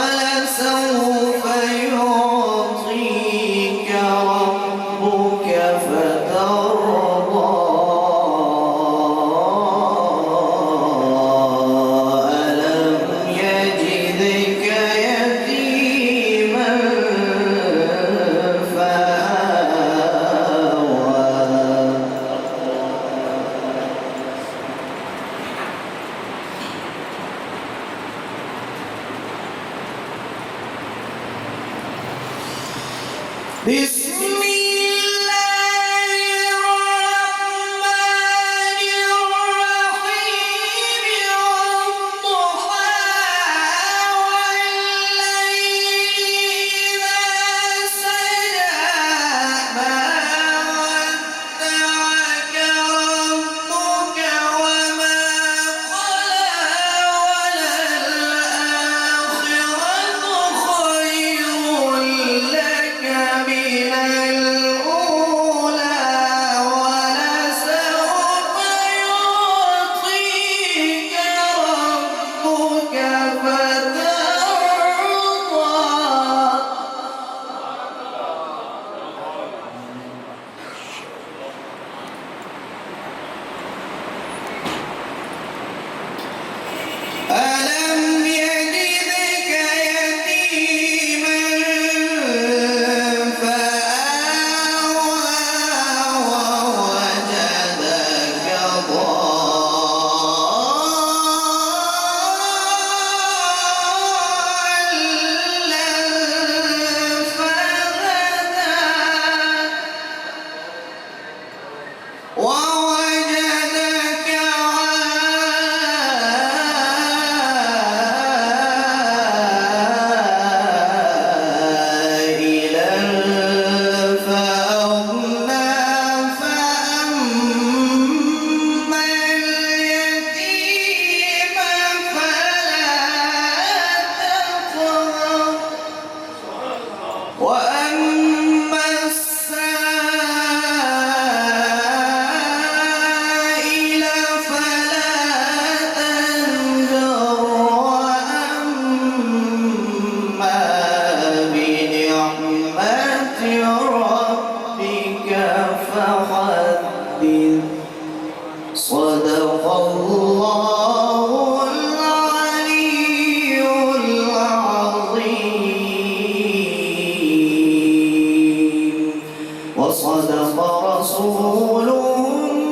ولسوف يعطيك ربك فترضى ألم يجدك يتيما فآوى بسم الله الرحمن الرحيم والضحى والليل إذا سجى ما ودعك ربك وما قلى وللآخرة خير لك من الأولى ولسوف يعطيك ربك فترضى ألم يجدك يتيما فآوى ووجدك ضالا فهدى ووجدك عائلا فأغنى فأما اليتيم فلا تقهر وأما السائل فلا تنهر وأما بنعمة ربك فحدث صدق الله العلي العظيم وصدق رسوله